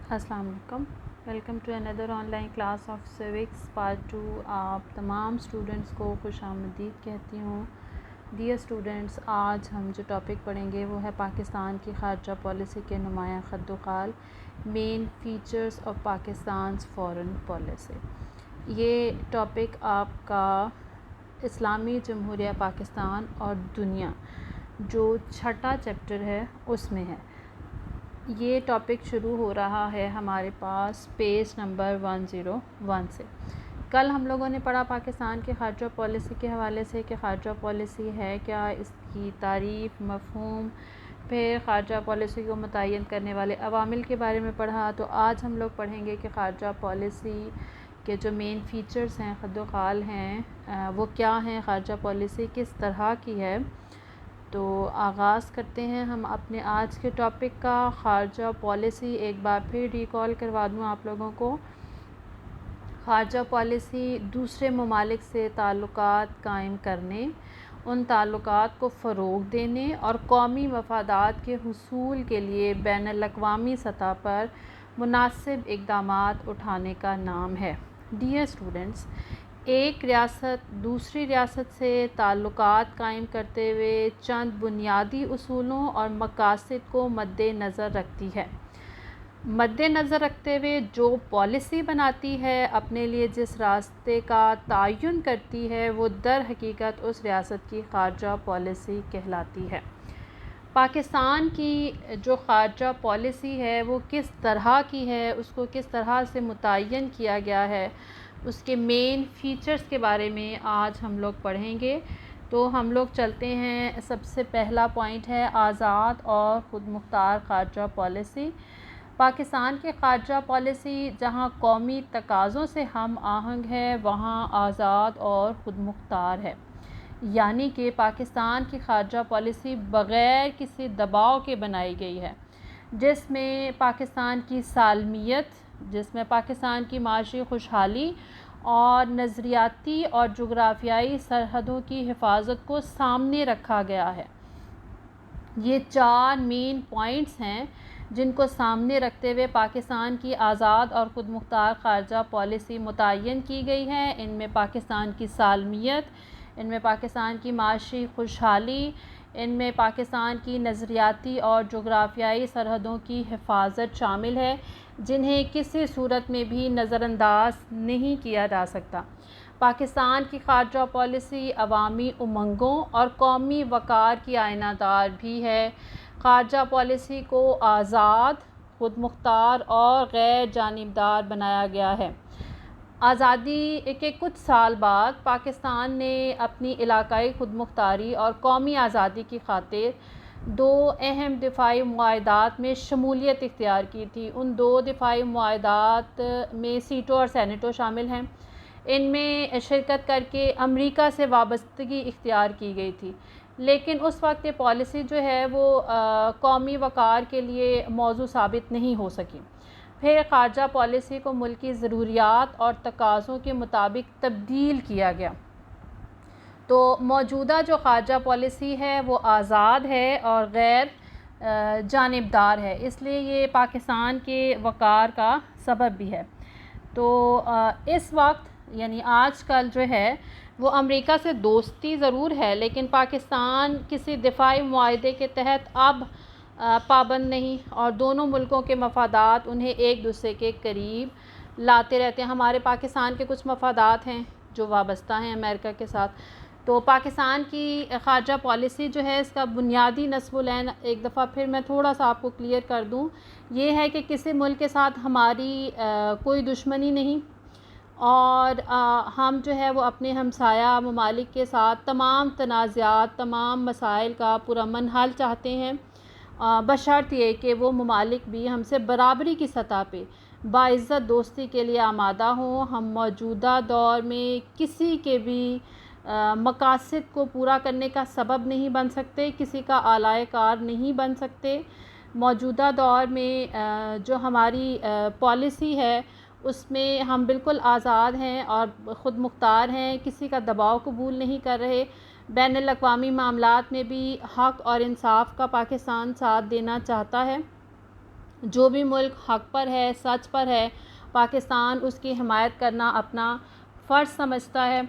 السلام علیکم. Welcome to اندر online class of civics part 2. آپ تمام اسٹوڈنٹس کو خوش آمدید کہتی ہوں. ڈیئر اسٹوڈنٹس، آج ہم جو ٹاپک پڑھیں گے وہ ہے پاکستان کی خارجہ پالیسی کے نمایاں خط و خال، main features of Pakistan's foreign policy. یہ ٹاپک آپ کا اسلامی جمہوریہ پاکستان اور دنیا جو چھٹا چیپٹر ہے اس میں ہے. یہ ٹاپک شروع ہو رہا ہے ہمارے پاس پیج نمبر 101 سے. کل ہم لوگوں نے پڑھا پاکستان کی خارجہ پالیسی کے حوالے سے کہ خارجہ پالیسی ہے کیا، اس کی تعریف، مفہوم، پھر خارجہ پالیسی کو متعین کرنے والے عوامل کے بارے میں پڑھا. تو آج ہم لوگ پڑھیں گے کہ خارجہ پالیسی کے جو مین فیچرز ہیں، خد و خال ہیں، وہ کیا ہیں، خارجہ پالیسی کس طرح کی ہے. تو آغاز کرتے ہیں ہم اپنے آج کے ٹاپک کا. خارجہ پالیسی ایک بار پھر ریکال کروا دوں آپ لوگوں کو. خارجہ پالیسی دوسرے ممالک سے تعلقات قائم کرنے، ان تعلقات کو فروغ دینے اور قومی مفادات کے حصول کے لیے بین الاقوامی سطح پر مناسب اقدامات اٹھانے کا نام ہے. ڈیئر اسٹوڈنٹس، ایک ریاست دوسری ریاست سے تعلقات قائم کرتے ہوئے چند بنیادی اصولوں اور مقاصد کو مد نظر رکھتی ہے. مد نظر رکھتے ہوئے جو پالیسی بناتی ہے، اپنے لیے جس راستے کا تعین کرتی ہے، وہ در حقیقت اس ریاست کی خارجہ پالیسی کہلاتی ہے. پاکستان کی جو خارجہ پالیسی ہے وہ کس طرح کی ہے، اس کو کس طرح سے متعین کیا گیا ہے، اس کے مین فیچرز کے بارے میں آج ہم لوگ پڑھیں گے. تو ہم لوگ چلتے ہیں. سب سے پہلا پوائنٹ ہے آزاد اور خود مختار خارجہ پالیسی. پاکستان کی خارجہ پالیسی جہاں قومی تقاضوں سے ہم آہنگ ہے، وہاں آزاد اور خود مختار ہے. یعنی کہ پاکستان کی خارجہ پالیسی بغیر کسی دباؤ کے بنائی گئی ہے، جس میں پاکستان کی سالمیت، جس میں پاکستان کی معاشی خوشحالی اور نظریاتی اور جغرافیائی سرحدوں کی حفاظت کو سامنے رکھا گیا ہے. یہ چار مین پوائنٹس ہیں جن کو سامنے رکھتے ہوئے پاکستان کی آزاد اور خود مختار خارجہ پالیسی متعین کی گئی ہے. ان میں پاکستان کی سالمیت، ان میں پاکستان کی معاشی خوشحالی، ان میں پاکستان کی نظریاتی اور جغرافیائی سرحدوں کی حفاظت شامل ہے، جنہیں کسی صورت میں بھی نظر انداز نہیں کیا جا سکتا. پاکستان کی خارجہ پالیسی عوامی امنگوں اور قومی وقار کی آئینہ دار بھی ہے. خارجہ پالیسی کو آزاد، خود مختار اور غیر جانبدار بنایا گیا ہے. آزادی کے کچھ سال بعد پاکستان نے اپنی علاقائی خود مختاری اور قومی آزادی کی خاطر دو اہم دفاعی معاہدات میں شمولیت اختیار کی تھی. ان دو دفاعی معاہدات میں سیٹو اور سینیٹو شامل ہیں. ان میں شرکت کر کے امریکہ سے وابستگی اختیار کی گئی تھی، لیکن اس وقت یہ پالیسی جو ہے وہ قومی وقار کے لیے موضوع ثابت نہیں ہو سکی. پھر خارجہ پالیسی کو ملکی ضروریات اور تقاضوں کے مطابق تبدیل کیا گیا. تو موجودہ جو خارجہ پالیسی ہے وہ آزاد ہے اور غیر جانبدار ہے، اس لیے یہ پاکستان کے وقار کا سبب بھی ہے. تو اس وقت یعنی آج کل جو ہے وہ امریکہ سے دوستی ضرور ہے، لیکن پاکستان کسی دفاعی معاہدے کے تحت اب پابند نہیں، اور دونوں ملکوں کے مفادات انہیں ایک دوسرے کے قریب لاتے رہتے ہیں. ہمارے پاکستان کے کچھ مفادات ہیں جو وابستہ ہیں امریکہ کے ساتھ. تو پاکستان کی خارجہ پالیسی جو ہے، اس کا بنیادی نصب العین ایک دفعہ پھر میں تھوڑا سا آپ کو کلیئر کر دوں، یہ ہے کہ کسی ملک کے ساتھ ہماری کوئی دشمنی نہیں، اور ہم جو ہے وہ اپنے ہمسایہ ممالک کے ساتھ تمام تنازعات، تمام مسائل کا پرامن حل چاہتے ہیں، بشرط یہ کہ وہ ممالک بھی ہم سے برابری کی سطح پہ باعزت دوستی کے لیے آمادہ ہوں. ہم موجودہ دور میں کسی کے بھی مقاصد کو پورا کرنے کا سبب نہیں بن سکتے، کسی کا آلائے کار نہیں بن سکتے. موجودہ دور میں جو ہماری پالیسی ہے اس میں ہم بالکل آزاد ہیں اور خود مختار ہیں، کسی کا دباؤ قبول نہیں کر رہے. بین الاقوامی معاملات میں بھی حق اور انصاف کا پاکستان ساتھ دینا چاہتا ہے، جو بھی ملک حق پر ہے، سچ پر ہے، پاکستان اس کی حمایت کرنا اپنا فرض سمجھتا ہے۔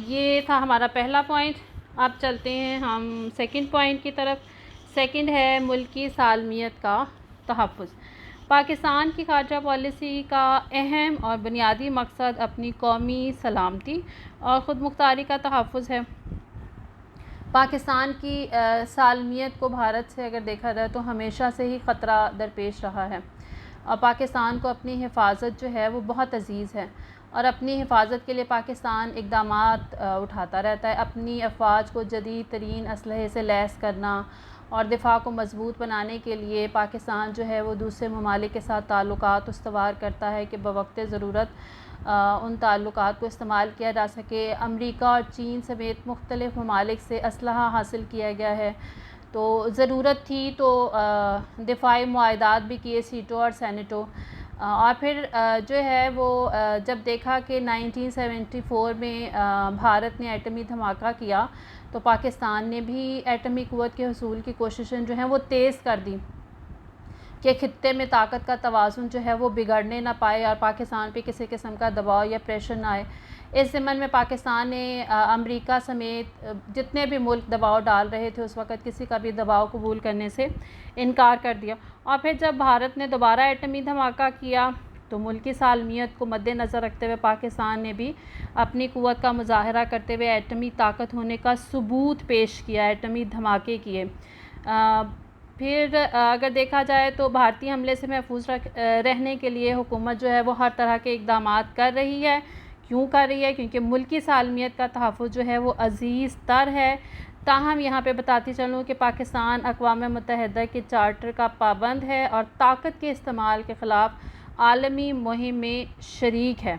یہ تھا ہمارا پہلا پوائنٹ۔ اب چلتے ہیں ہم سیکنڈ پوائنٹ کی طرف۔ سیکنڈ ہے ملکی سالمیت کا تحفظ۔ پاکستان کی خارجہ پالیسی کا اہم اور بنیادی مقصد اپنی قومی سلامتی اور خود مختاری کا تحفظ ہے۔ پاکستان کی سالمیت کو بھارت سے اگر دیکھا جائے تو ہمیشہ سے ہی خطرہ درپیش رہا ہے، اور پاکستان کو اپنی حفاظت جو ہے وہ بہت عزیز ہے، اور اپنی حفاظت کے لیے پاکستان اقدامات اٹھاتا رہتا ہے۔ اپنی افواج کو جدید ترین اسلحے سے لیس کرنا اور دفاع کو مضبوط بنانے کے لیے پاکستان جو ہے وہ دوسرے ممالک کے ساتھ تعلقات استوار کرتا ہے کہ بوقت ضرورت ان تعلقات کو استعمال کیا جا سکے۔ امریکہ اور چین سمیت مختلف ممالک سے اسلحہ حاصل کیا گیا ہے، تو ضرورت تھی تو دفاعی معاہدات بھی کیے سیٹو اور سینیٹو۔ اور پھر جو ہے وہ جب دیکھا کہ 1974 میں بھارت نے ایٹمی دھماکہ کیا تو پاکستان نے بھی ایٹمی قوت کے حصول کی کوششیں جو ہیں وہ تیز کر دی کہ خطے میں طاقت کا توازن جو ہے وہ بگڑنے نہ پائے اور پاکستان پہ کسی قسم کا دباؤ یا پریشر نہ آئے۔ اس ضمن میں پاکستان نے امریکہ سمیت جتنے بھی ملک دباؤ ڈال رہے تھے اس وقت کسی کا بھی دباؤ قبول کرنے سے انکار کر دیا۔ اور پھر جب بھارت نے دوبارہ ایٹمی دھماکہ کیا تو ملکی سالمیت کو مد نظر رکھتے ہوئے پاکستان نے بھی اپنی قوت کا مظاہرہ کرتے ہوئے ایٹمی طاقت ہونے کا ثبوت پیش کیا، ایٹمی دھماکے کیے۔ پھر اگر دیکھا جائے تو بھارتی حملے سے محفوظ رہنے کے لیے حکومت جو ہے وہ ہر طرح کے اقدامات کر رہی ہے۔ کیوں کر رہی ہے؟ کیونکہ ملکی سالمیت کا تحفظ جو ہے وہ عزیز تر ہے۔ تاہم یہاں پہ بتاتی چلوں کہ پاکستان اقوام متحدہ کے چارٹر کا پابند ہے اور طاقت کے استعمال کے خلاف عالمی مہم میں شریک ہے۔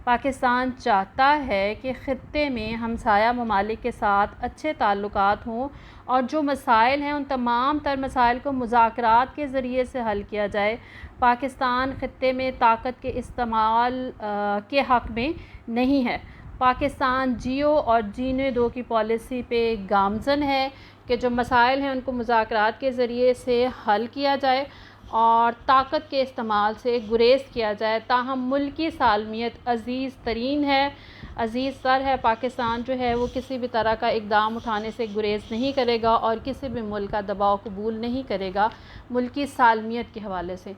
پاکستان چاہتا ہے کہ خطے میں ہمسایہ ممالک کے ساتھ اچھے تعلقات ہوں اور جو مسائل ہیں ان تمام تر مسائل کو مذاکرات کے ذریعے سے حل کیا جائے۔ پاکستان خطے میں طاقت کے استعمال کے حق میں نہیں ہے۔ پاکستان جیو اور جینے دو کی پالیسی پہ گامزن ہے کہ جو مسائل ہیں ان کو مذاکرات کے ذریعے سے حل کیا جائے اور طاقت کے استعمال سے گریز کیا جائے۔ تاہم ملکی سالمیت عزیز ترین ہے، عزیز تر ہے۔ پاکستان جو ہے وہ کسی بھی طرح کا اقدام اٹھانے سے گریز نہیں کرے گا اور کسی بھی ملک کا دباؤ قبول نہیں کرے گا ملکی سالمیت کے حوالے سے۔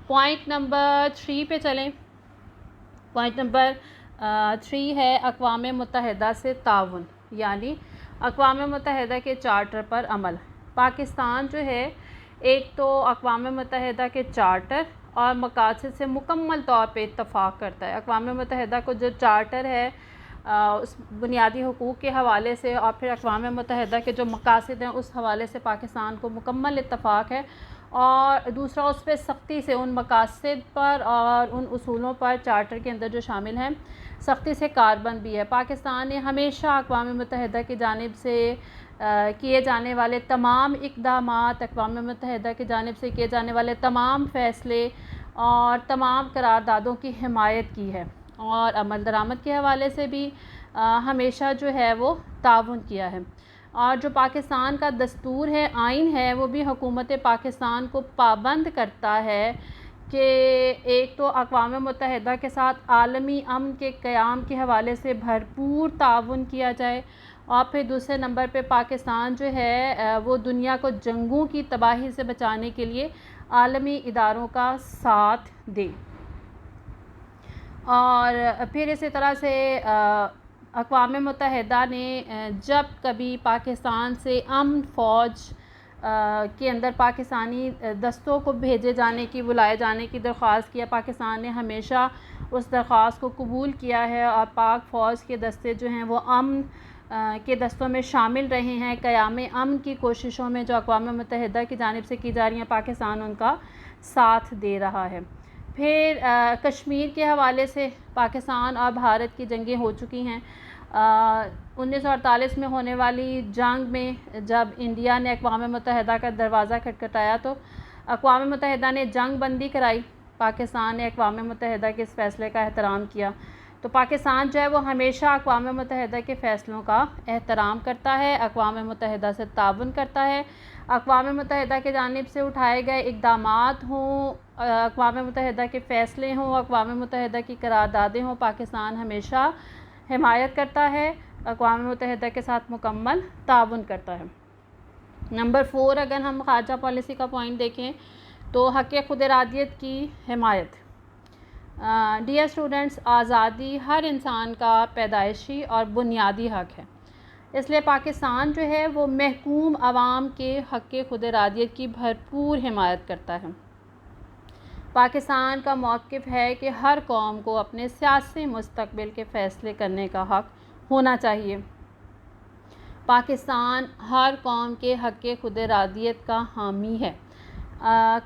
پوائنٹ نمبر 3 پہ چلیں۔ پوائنٹ نمبر 3 ہے اقوام متحدہ سے تعاون، یعنی اقوام متحدہ کے چارٹر پر عمل۔ پاکستان جو ہے ایک تو اقوام متحدہ کے چارٹر اور مقاصد سے مکمل طور پہ اتفاق کرتا ہے۔ اقوام متحدہ کو جو چارٹر ہے اس بنیادی حقوق کے حوالے سے اور پھر اقوام متحدہ کے جو مقاصد ہیں اس حوالے سے پاکستان کو مکمل اتفاق ہے، اور دوسرا اس پہ سختی سے ان مقاصد پر اور ان اصولوں پر چارٹر کے اندر جو شامل ہیں سختی سے کاربند بھی ہے۔ پاکستان نے ہمیشہ اقوام متحدہ کی جانب سے کیے جانے والے تمام اقدامات، اقوام متحدہ کی جانب سے کیے جانے والے تمام فیصلے اور تمام قراردادوں کی حمایت کی ہے، اور عمل درآمد کے حوالے سے بھی ہمیشہ جو ہے وہ تعاون کیا ہے۔ اور جو پاکستان کا دستور ہے، آئین ہے، وہ بھی حکومت پاکستان کو پابند کرتا ہے کہ ایک تو اقوام متحدہ کے ساتھ عالمی امن کے قیام کے حوالے سے بھرپور تعاون کیا جائے، اور پھر دوسرے نمبر پہ پاکستان جو ہے وہ دنیا کو جنگوں کی تباہی سے بچانے کے لیے عالمی اداروں کا ساتھ دے۔ اور پھر اسی طرح سے اقوام متحدہ نے جب کبھی پاکستان سے امن فوج کے اندر پاکستانی دستوں کو بھیجے جانے کی، بلائے جانے کی درخواست کیا، پاکستان نے ہمیشہ اس درخواست کو قبول کیا ہے اور پاک فوج کے دستے جو ہیں وہ امن کے دستوں میں شامل رہے ہیں۔ قیام امن کی کوششوں میں جو اقوام متحدہ کی جانب سے کی جا رہی ہیں پاکستان ان کا ساتھ دے رہا ہے۔ پھر کشمیر کے حوالے سے پاکستان اور بھارت کی جنگیں ہو چکی ہیں۔ 1948 میں ہونے والی جنگ میں جب انڈیا نے اقوام متحدہ کا دروازہ کھٹکھٹایا تو اقوام متحدہ نے جنگ بندی کرائی۔ پاکستان نے اقوام متحدہ کے اس فیصلے کا احترام کیا، تو تو پاکستان جو ہے وہ ہمیشہ اقوام متحدہ کے فیصلوں کا احترام کرتا ہے، اقوام متحدہ سے تعاون کرتا ہے، اقوام متحدہ کی جانب سے اٹھائے گئے اقدامات ہوں، اقوام متحدہ کے فیصلے ہوں، اقوام متحدہ کی قراردادیں ہوں، پاکستان ہمیشہ حمایت کرتا ہے، اقوام متحدہ کے ساتھ مکمل تعاون کرتا ہے۔ نمبر 4 اگر ہم خارجہ پالیسی کا پوائنٹ دیکھیں تو حق خود ارادیت کی حمایت۔ ڈیئر اسٹوڈنٹس، آزادی ہر انسان کا پیدائشی اور بنیادی حق ہے، اس لیے پاکستان جو ہے وہ محکوم عوام کے حق خود ارادیت کی بھرپور حمایت کرتا ہے۔ پاکستان کا موقف ہے کہ ہر قوم کو اپنے سیاسی مستقبل کے فیصلے کرنے کا حق ہونا چاہیے۔ پاکستان ہر قوم کے حق خود ارادیت کا حامی ہے۔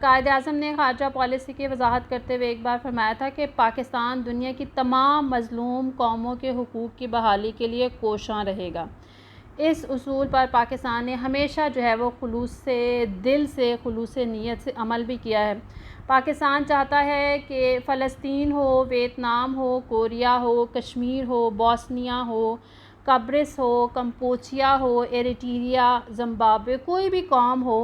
قائد اعظم نے خارجہ پالیسی کی وضاحت کرتے ہوئے ایک بار فرمایا تھا کہ پاکستان دنیا کی تمام مظلوم قوموں کے حقوق کی بحالی کے لیے کوشاں رہے گا۔ اس اصول پر پاکستان نے ہمیشہ جو ہے وہ خلوص سے دل سے، خلوص نیت سے عمل بھی کیا ہے۔ پاکستان چاہتا ہے کہ فلسطین ہو، ویتنام ہو، کوریا ہو، کشمیر ہو، بوسنیا ہو، قبرص ہو، کمپوچیا ہو، ایریٹریا، زمبابوے، کوئی بھی قوم ہو،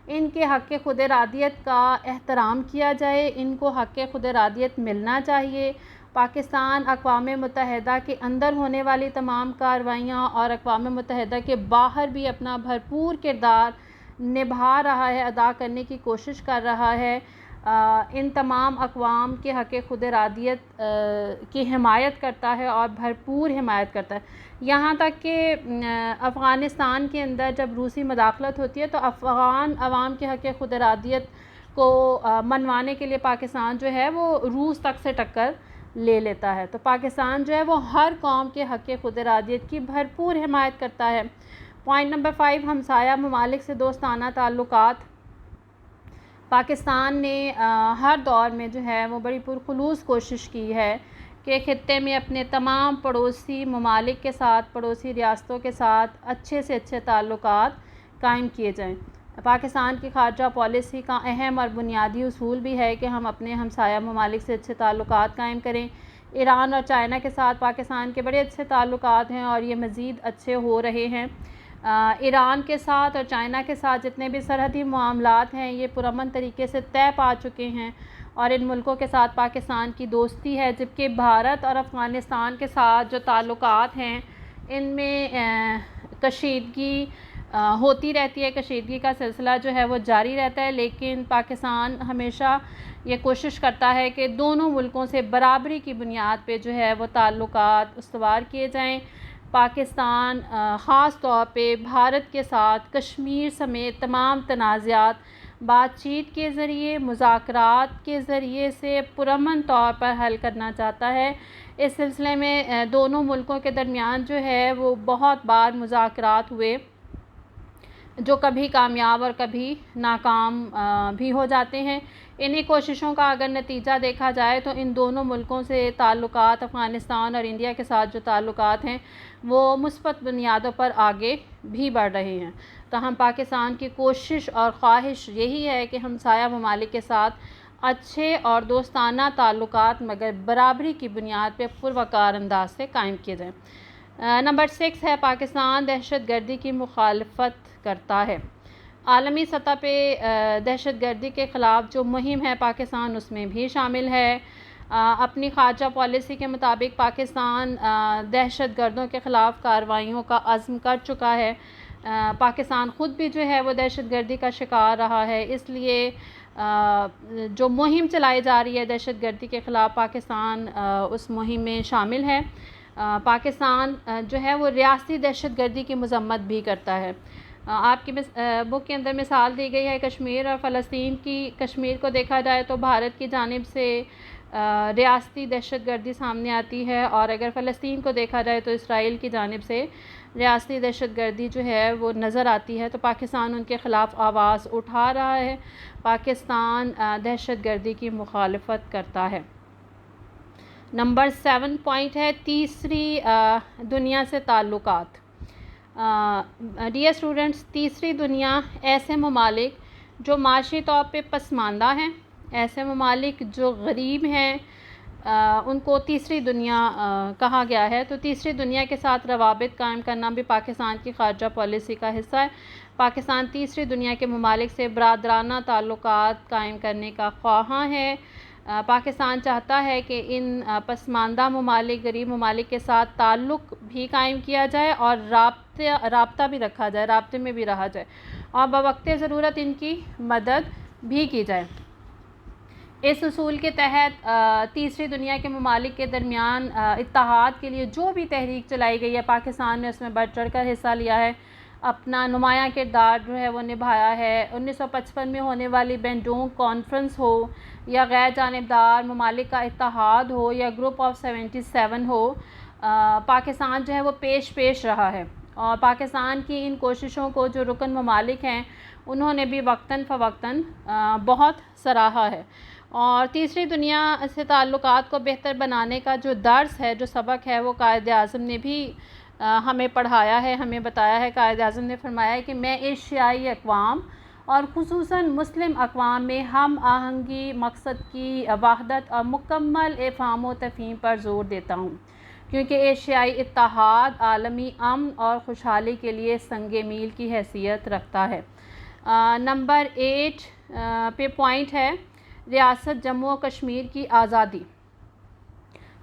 ان کے حق خود ارادیت کا احترام کیا جائے، ان کو حق خود ارادیت ملنا چاہیے۔ پاکستان اقوام متحدہ کے اندر ہونے والی تمام کارروائیاں اور اقوام متحدہ کے باہر بھی اپنا بھرپور کردار نبھا رہا ہے، ادا کرنے کی کوشش کر رہا ہے۔ ان تمام اقوام کے حق خود ارادیت کی حمایت کرتا ہے اور بھرپور حمایت کرتا ہے، یہاں تک کہ افغانستان کے اندر جب روسی مداخلت ہوتی ہے تو افغان عوام کے حق خود ارادیت کو منوانے کے لیے پاکستان جو ہے وہ روس تک سے ٹکر لے لیتا ہے۔ تو پاکستان جو ہے وہ ہر قوم کے حق خود ارادیت کی بھرپور حمایت کرتا ہے۔ پوائنٹ نمبر 5 ہمسایہ ممالک سے دوستانہ تعلقات۔ پاکستان نے ہر دور میں جو ہے وہ بڑی پرخلوص کوشش کی ہے کہ خطے میں اپنے تمام پڑوسی ممالک کے ساتھ، پڑوسی ریاستوں کے ساتھ اچھے سے اچھے تعلقات قائم کیے جائیں۔ پاکستان کی خارجہ پالیسی کا اہم اور بنیادی اصول بھی ہے کہ ہم اپنے ہمسایہ ممالک سے اچھے تعلقات قائم کریں۔ ایران اور چائنا کے ساتھ پاکستان کے بڑے اچھے تعلقات ہیں اور یہ مزید اچھے ہو رہے ہیں۔ ایران کے ساتھ اور چائنا کے ساتھ جتنے بھی سرحدی معاملات ہیں یہ پرامن طریقے سے طے پا چکے ہیں اور ان ملکوں کے ساتھ پاکستان کی دوستی ہے، جبکہ بھارت اور افغانستان کے ساتھ جو تعلقات ہیں ان میں کشیدگی ہوتی رہتی ہے، کشیدگی کا سلسلہ جو ہے وہ جاری رہتا ہے، لیکن پاکستان ہمیشہ یہ کوشش کرتا ہے کہ دونوں ملکوں سے برابری کی بنیاد پہ جو ہے وہ تعلقات استوار کیے جائیں۔ پاکستان خاص طور پہ بھارت کے ساتھ کشمیر سمیت تمام تنازعات بات چیت کے ذریعے، مذاکرات کے ذریعے سے پرامن طور پر حل کرنا چاہتا ہے۔ اس سلسلے میں دونوں ملکوں کے درمیان جو ہے وہ بہت بار مذاکرات ہوئے جو کبھی کامیاب اور کبھی ناکام بھی ہو جاتے ہیں۔ انہی کوششوں کا اگر نتیجہ دیکھا جائے تو ان دونوں ملکوں سے تعلقات، افغانستان اور انڈیا کے ساتھ جو تعلقات ہیں وہ مثبت بنیادوں پر آگے بھی بڑھ رہے ہیں۔ تو ہم پاکستان کی کوشش اور خواہش یہی ہے کہ ہمسایہ ممالک کے ساتھ اچھے اور دوستانہ تعلقات مگر برابری کی بنیاد پہ پروقار انداز سے قائم کیے جائیں۔ نمبر 6 ہے پاکستان دہشت گردی کی مخالفت کرتا ہے۔ عالمی سطح پہ دہشت گردی کے خلاف جو مہم ہے پاکستان اس میں بھی شامل ہے۔ اپنی خارجہ پالیسی کے مطابق پاکستان دہشت گردوں کے خلاف کارروائیوں کا عزم کر چکا ہے۔ پاکستان خود بھی جو ہے وہ دہشت گردی کا شکار رہا ہے، اس لیے جو مہم چلائی جا رہی ہے دہشت گردی کے خلاف پاکستان اس مہم میں شامل ہے۔ پاکستان جو ہے وہ ریاستی دہشت گردی کی مذمت بھی کرتا ہے۔ آپ کی بک کے اندر مثال دی گئی ہے کشمیر اور فلسطین کی۔ کشمیر کو دیکھا جائے تو بھارت کی جانب سے ریاستی دہشت گردی سامنے آتی ہے، اور اگر فلسطین کو دیکھا جائے تو اسرائیل کی جانب سے ریاستی دہشت گردی جو ہے وہ نظر آتی ہے۔ تو پاکستان ان کے خلاف آواز اٹھا رہا ہے، پاکستان دہشت گردی کی مخالفت کرتا ہے۔ نمبر 7 پوائنٹ ہے تیسری دنیا سے تعلقات۔ ڈیئر اسٹوڈنٹس، تیسری دنیا ایسے ممالک جو معاشی طور پہ پسماندہ ہیں، ایسے ممالک جو غریب ہیں، ان کو تیسری دنیا کہا گیا ہے۔ تو تیسری دنیا کے ساتھ روابط قائم کرنا بھی پاکستان کی خارجہ پالیسی کا حصہ ہے۔ پاکستان تیسری دنیا کے ممالک سے برادرانہ تعلقات قائم کرنے کا خواہاں ہے۔ پاکستان چاہتا ہے کہ ان پسماندہ ممالک، غریب ممالک کے ساتھ تعلق بھی قائم کیا جائے اور رابطہ بھی رکھا جائے، رابطے میں بھی رہا جائے، اور بوقت ضرورت ان کی مدد بھی کی جائے۔ اس اصول کے تحت تیسری دنیا کے ممالک کے درمیان اتحاد کے لیے جو بھی تحریک چلائی گئی ہے، پاکستان نے اس میں بڑھ چڑھ کر حصہ لیا ہے، اپنا نمایاں کردار جو ہے وہ نبھایا ہے۔ 1955 میں ہونے والی بینڈونگ کانفرنس ہو یا غیر جانبدار ممالک کا اتحاد ہو یا گروپ آف 77 ہو، پاکستان جو ہے وہ پیش رہا ہے، اور پاکستان کی ان کوششوں کو جو رکن ممالک ہیں انہوں نے بھی وقتاً فوقتاً بہت سراہا ہے۔ اور تیسری دنیا سے تعلقات کو بہتر بنانے کا جو درس ہے، جو سبق ہے، وہ قائد اعظم نے بھی ہمیں پڑھایا ہے، ہمیں بتایا ہے۔ قائد اعظم نے فرمایا ہے کہ میں ایشیائی اقوام اور خصوصاً مسلم اقوام میں ہم آہنگی، مقصد کی وحدت اور مکمل افہام و تفہیم پر زور دیتا ہوں، کیونکہ ایشیائی اتحاد عالمی امن اور خوشحالی کے لیے سنگ میل کی حیثیت رکھتا ہے۔ نمبر 8 پہ پوائنٹ ہے ریاست جموں و کشمیر کی آزادی۔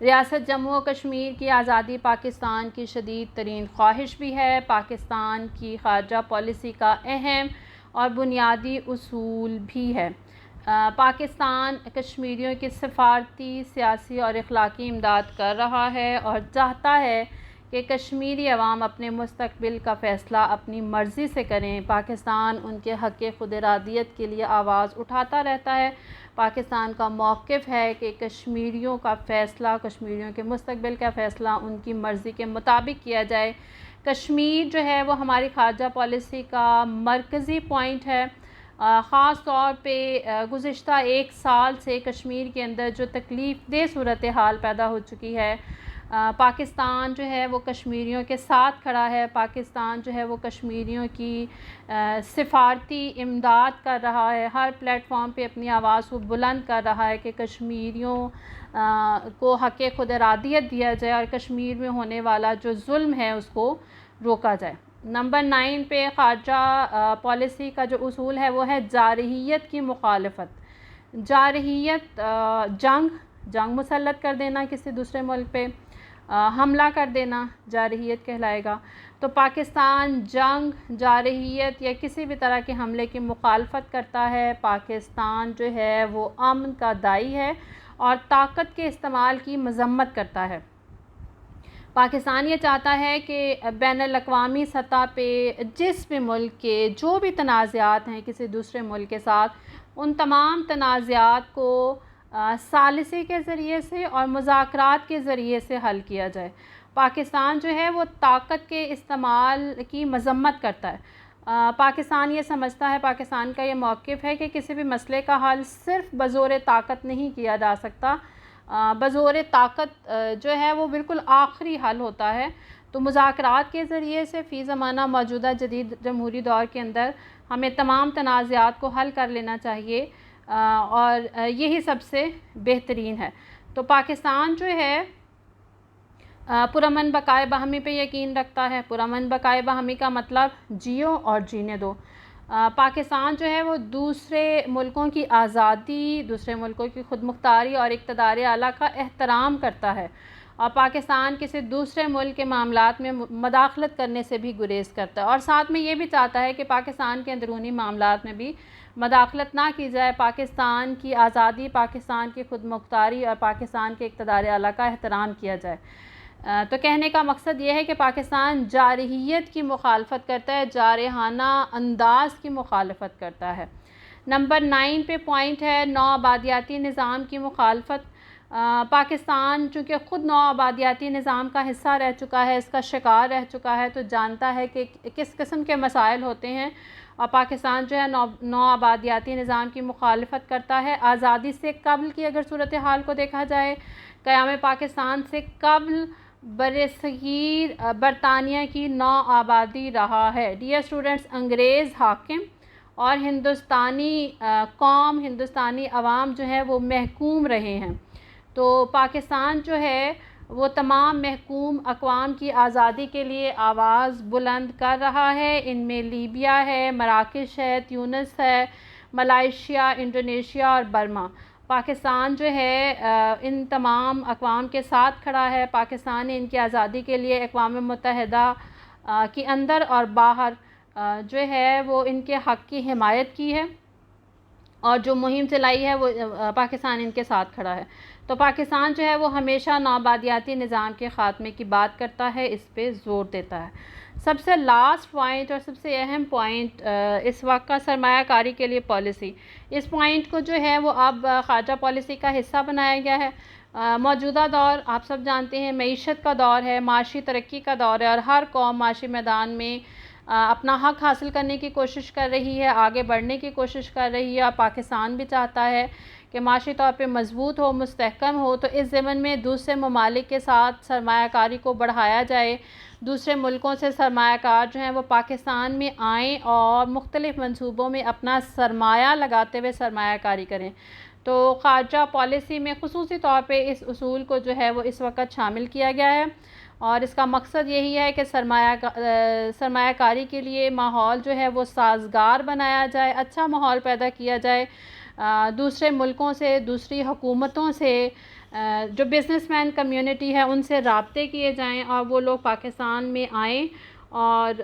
ریاست جموں و کشمیر کی آزادی پاکستان کی شدید ترین خواہش بھی ہے، پاکستان کی خارجہ پالیسی کا اہم اور بنیادی اصول بھی ہے۔ پاکستان کشمیریوں کی سفارتی، سیاسی اور اخلاقی امداد کر رہا ہے اور چاہتا ہے کہ کشمیری عوام اپنے مستقبل کا فیصلہ اپنی مرضی سے کریں۔ پاکستان ان کے حق خود ارادیت کے لیے آواز اٹھاتا رہتا ہے۔ پاکستان کا موقف ہے کہ کشمیریوں کا فیصلہ، کشمیریوں کے مستقبل کا فیصلہ ان کی مرضی کے مطابق کیا جائے۔ کشمیر جو ہے وہ ہماری خارجہ پالیسی کا مرکزی پوائنٹ ہے۔ خاص طور پہ گزشتہ 1 سال سے کشمیر کے اندر جو تکلیف دہ صورتحال پیدا ہو چکی ہے، پاکستان جو ہے وہ کشمیریوں کے ساتھ کھڑا ہے۔ پاکستان جو ہے وہ کشمیریوں کی سفارتی امداد کر رہا ہے، ہر پلیٹ فارم پہ اپنی آواز کو بلند کر رہا ہے کہ کشمیریوں کو حق خود ارادیت دیا جائے اور کشمیر میں ہونے والا جو ظلم ہے اس کو روکا جائے۔ نمبر 9 پہ خارجہ پالیسی کا جو اصول ہے وہ ہے جارحیت کی مخالفت۔ جارحیت جنگ مسلط کر دینا، کسی دوسرے ملک پہ حملہ کر دینا جارحیت کہلائے گا۔ تو پاکستان جنگ، جارحیت یا کسی بھی طرح کے حملے کی مخالفت کرتا ہے۔ پاکستان جو ہے وہ امن کا داعی ہے اور طاقت کے استعمال کی مذمت کرتا ہے۔ پاکستان یہ چاہتا ہے کہ بین الاقوامی سطح پہ جس بھی ملک کے جو بھی تنازعات ہیں کسی دوسرے ملک کے ساتھ، ان تمام تنازعات کو ثالثی کے ذریعے سے اور مذاکرات کے ذریعے سے حل کیا جائے۔ پاکستان جو ہے وہ طاقت کے استعمال کی مذمت کرتا ہے۔ پاکستان یہ سمجھتا ہے، پاکستان کا یہ موقف ہے کہ کسی بھی مسئلے کا حل صرف بزور طاقت نہیں کیا جا سکتا۔ بزور طاقت جو ہے وہ بالکل آخری حل ہوتا ہے۔ تو مذاکرات کے ذریعے سے فی زمانہ موجودہ جدید جمہوری دور کے اندر ہمیں تمام تنازعات کو حل کر لینا چاہیے، اور یہی سب سے بہترین ہے۔ تو پاکستان جو ہے پرامن بقائے باہمی پہ یقین رکھتا ہے۔ پرامن بقائے باہمی کا مطلب جیو اور جینے دو۔ پاکستان جو ہے وہ دوسرے ملکوں کی آزادی، دوسرے ملکوں کی خود مختاری اور اقتدار اعلیٰ کا احترام کرتا ہے، اور پاکستان کسی دوسرے ملک کے معاملات میں مداخلت کرنے سے بھی گریز کرتا ہے، اور ساتھ میں یہ بھی چاہتا ہے کہ پاکستان کے اندرونی معاملات میں بھی مداخلت نہ کی جائے۔ پاکستان کی آزادی، پاکستان کی خود مختاری اور پاکستان کے اقتدار اعلیٰ کا احترام کیا جائے۔ تو کہنے کا مقصد یہ ہے کہ پاکستان جارحیت کی مخالفت کرتا ہے، جارحانہ انداز کی مخالفت کرتا ہے۔ نمبر 9 پہ پوائنٹ ہے نوآبادیاتی نظام کی مخالفت۔ پاکستان چونکہ خود نوآبادیاتی نظام کا حصہ رہ چکا ہے، اس کا شکار رہ چکا ہے، تو جانتا ہے کہ کس قسم کے مسائل ہوتے ہیں، اور پاکستان جو ہے نوآبادیاتی نظام کی مخالفت کرتا ہے۔ آزادی سے قبل کی اگر صورتحال کو دیکھا جائے، قیام پاکستان سے قبل برصغیر برطانیہ کی نوآبادی رہا ہے۔ ڈیئر اسٹوڈنٹس، انگریز حاکم اور ہندوستانی قوم، ہندوستانی عوام جو ہے وہ محکوم رہے ہیں۔ تو پاکستان جو ہے وہ تمام محکوم اقوام کی آزادی کے لیے آواز بلند کر رہا ہے. ان میں لیبیا ہے، مراکش ہے، تیونس ہے، ملائیشیا، انڈونیشیا اور برما. پاکستان جو ہے ان تمام اقوام کے ساتھ کھڑا ہے. پاکستان نے ان کی آزادی کے لیے اقوام متحدہ کے اندر اور باہر جو ہے وہ ان کے حق کی حمایت کی ہے، اور جو مہم چلائی ہے وہ پاکستان ان کے ساتھ کھڑا ہے. تو پاکستان جو ہے وہ ہمیشہ نوآبادیاتی نظام کے خاتمے کی بات کرتا ہے، اس پہ زور دیتا ہے. سب سے لاسٹ پوائنٹ اور سب سے اہم پوائنٹ اس وقت کا سرمایہ کاری کے لیے پالیسی. اس پوائنٹ کو جو ہے وہ اب خارجہ پالیسی کا حصہ بنایا گیا ہے. موجودہ دور آپ سب جانتے ہیں معیشت کا دور ہے، معاشی ترقی کا دور ہے، اور ہر قوم معاشی میدان میں اپنا حق حاصل کرنے کی کوشش کر رہی ہے، آگے بڑھنے کی کوشش کر رہی ہے. اور پاکستان بھی چاہتا ہے کہ معاشی طور پہ مضبوط ہو، مستحکم ہو. تو اس ضمن میں دوسرے ممالک کے ساتھ سرمایہ کاری کو بڑھایا جائے. دوسرے ملکوں سے سرمایہ کار جو ہیں وہ پاکستان میں آئیں اور مختلف منصوبوں میں اپنا سرمایہ لگاتے ہوئے سرمایہ کاری کریں. تو خارجہ پالیسی میں خصوصی طور پہ اس اصول کو جو ہے وہ اس وقت شامل کیا گیا ہے، اور اس کا مقصد یہی ہے کہ سرمایہ کاری کے لیے ماحول جو ہے وہ سازگار بنایا جائے، اچھا ماحول پیدا کیا جائے. دوسرے ملکوں سے، دوسری حکومتوں سے، جو بزنس مین کمیونٹی ہے ان سے رابطے کیے جائیں، اور وہ لوگ پاکستان میں آئیں اور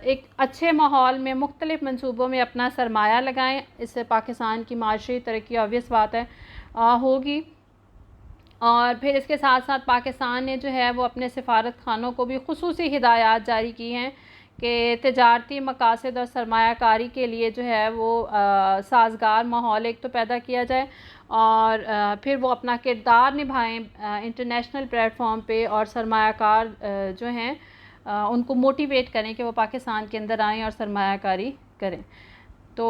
ایک اچھے ماحول میں مختلف منصوبوں میں اپنا سرمایہ لگائیں. اس سے پاکستان کی معاشی ترقی obvious بات ہے ہوگی. اور پھر اس کے ساتھ ساتھ پاکستان نے جو ہے وہ اپنے سفارت خانوں کو بھی خصوصی ہدایات جاری کی ہیں کہ تجارتی مقاصد اور سرمایہ کاری کے لیے جو ہے وہ سازگار ماحول ایک تو پیدا کیا جائے، اور پھر وہ اپنا کردار نبھائیں انٹرنیشنل پلیٹ فارم پہ، اور سرمایہ کار جو ہیں ان کو موٹیویٹ کریں کہ وہ پاکستان کے اندر آئیں اور سرمایہ کاری کریں. تو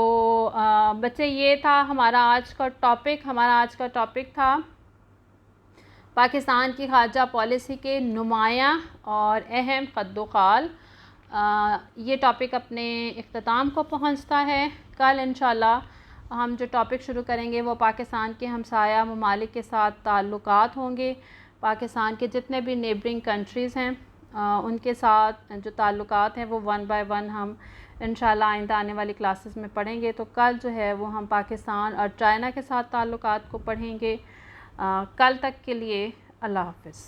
بچے یہ تھا ہمارا آج کا ٹاپک تھا پاکستان کی خارجہ پالیسی کے نمایاں اور اہم خط و خال. یہ ٹاپک اپنے اختتام کو پہنچتا ہے. کل انشاءاللہ ہم جو ٹاپک شروع کریں گے وہ پاکستان کے ہمسایہ ممالک کے ساتھ تعلقات ہوں گے. پاکستان کے جتنے بھی نیبرنگ کنٹریز ہیں ان کے ساتھ جو تعلقات ہیں وہ ون بائی ون ہم انشاءاللہ آئندہ آنے والی کلاسز میں پڑھیں گے. تو کل جو ہے وہ ہم پاکستان اور چائنا کے ساتھ تعلقات کو پڑھیں گے. کل تک کے لیے اللہ حافظ.